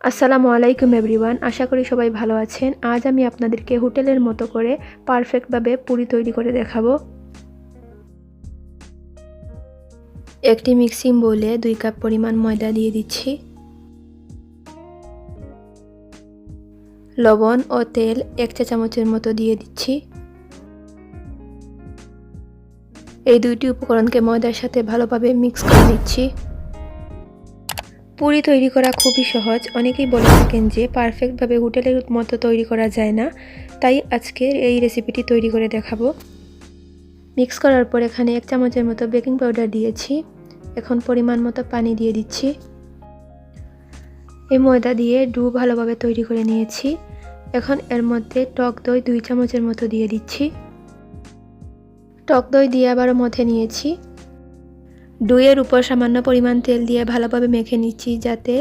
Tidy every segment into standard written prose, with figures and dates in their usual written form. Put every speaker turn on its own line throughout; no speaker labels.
আসসালামু আলাইকুম এভরিওয়ান, আশা করি সবাই ভালো আছেন। আজ আমি আপনাদেরকে হোটেলের মতো করে পারফেক্টভাবে পুরি তৈরি করে দেখাবো। একটি মিক্সিং বোলে 2 কাপ পরিমাণ ময়দা দিয়ে দিচ্ছি। লবণ ও তেল 1 চা চামচের মতো দিয়ে দিচ্ছি। এই দুইটি উপকরণকে ময়দার সাথে ভালোভাবে মিক্স করে নিচ্ছি। পুরি তৈরি করা খুবই সহজ। অনেকেই বলে থাকেন যে পারফেক্টভাবে হোটেলের মতো তৈরি করা যায় না, তাই আজকের এই রেসিপিটি তৈরি করে দেখাবো। মিক্স করার পর এখানে 1 চামচের মতো বেকিং পাউডার দিয়েছি। এখন পরিমাণ মতো পানি দিয়ে দিচ্ছি। এই ময়দা দিয়ে ডো ভালোভাবে তৈরি করে নিয়েছি। এখন এর মধ্যে টক দই 2 চামচের মতো দিয়ে দিচ্ছি। টক দই দিয়ে আবারও মথে নিয়েছি। ডোয়ের উপর সামান্য পরিমাণ তেল দিয়ে ভালোভাবে মেখে নিচ্ছি, যাতে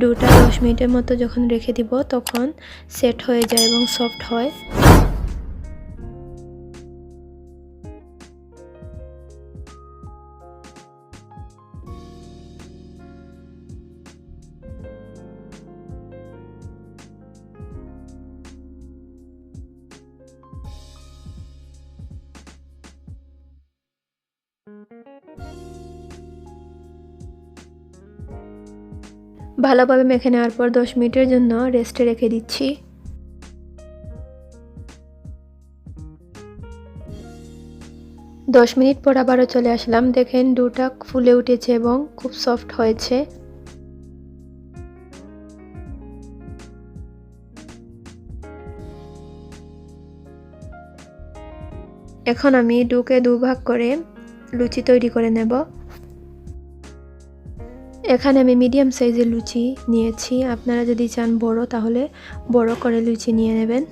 ডোটা 10 মিনিটের মতো যখন রেখে দিব তখন সেট হয়ে যায় এবং সফট হয়। ভালোভাবে মেখে নেওয়ার পর 10 মিনিটের জন্য রেস্টে রেখে দিচ্ছি। 10 মিনিট পর আবারও চলে আসলাম। দেখেন ডোটা ফুলে উঠেছে এবং খুব সফট হয়েছে। এখন আমি ডোকে 2 ভাগ করে লুচি তৈরি করে নেব। এখানে আমি মিডিয়াম সাইজের লুচি নিয়েছি। আপনারা যদি চান বড়, তাহলে বড় করে লুচি নিয়ে নেবেন।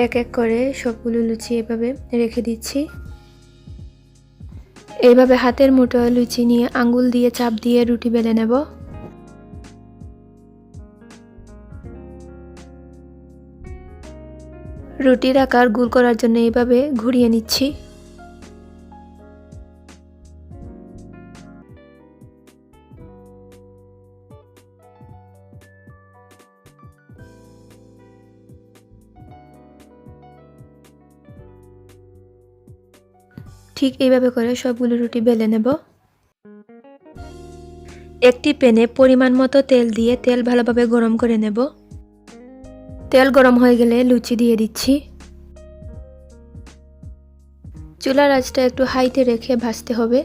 এক এক করে সবগুলো লুচি এভাবে রেখে দিচ্ছি। এইভাবে হাতের মুঠোয় লুচি নিয়ে আঙ্গুল দিয়ে চাপ দিয়ে রুটি বেলে নেব। রুটির আকার গোল করার জন্য এইভাবে ঘুরিয়ে নিচ্ছি। ঠিক এইভাবে করে সবগুলো রুটি বেলে নেব। একটি প্যানে পরিমাণ মতো তেল দিয়ে তেল ভালোভাবে গরম করে নেব। তেল গরম হয়ে গেলে লুচি দিয়ে দিচ্ছি। চুলার আঁচটা একটু হাইতে রেখে ভাজতে হবে।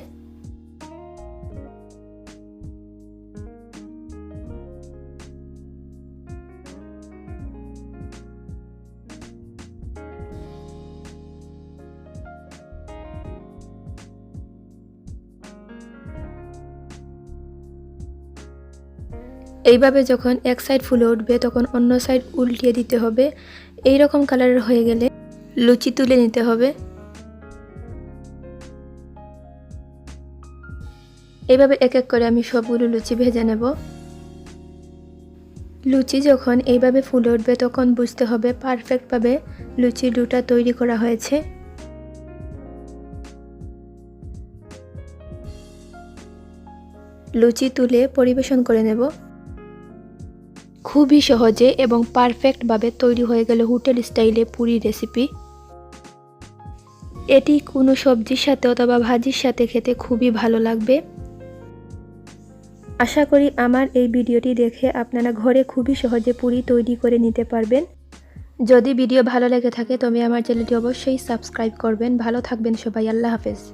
এইভাবে যখন এক সাইড ফুলে উঠবে তখন অন্য সাইড উল্টিয়ে দিতে হবে। এই রকম কালারের হয়ে গেলে লুচি তুলে নিতে হবে। এইভাবে এক এক করে আমি সবগুলো লুচি ভেজে নেব। লুচি যখন এইভাবে ফুলে উঠবে তখন বুঝতে হবে পারফেক্টভাবে লুচির ডোটা তৈরি করা হয়েছে। লুচি তুলে পরিবেশন করে নেব। খুবই সহজে এবং পারফেক্টভাবে তৈরি হয়ে গেল হোটেল স্টাইলে পুরি রেসিপি। এটি কোনো সবজির সাথে অথবা ভাজির সাথে খেতে খুবই ভালো লাগবে। আশা করি আমার এই ভিডিওটি দেখে আপনারা ঘরে খুবই সহজে পুরি তৈরি করে নিতে পারবেন। যদি ভিডিও ভালো লেগে থাকে তবে আমার চ্যানেলটি অবশ্যই সাবস্ক্রাইব করবেন। ভালো থাকবেন সবাই। আল্লাহ হাফেজ।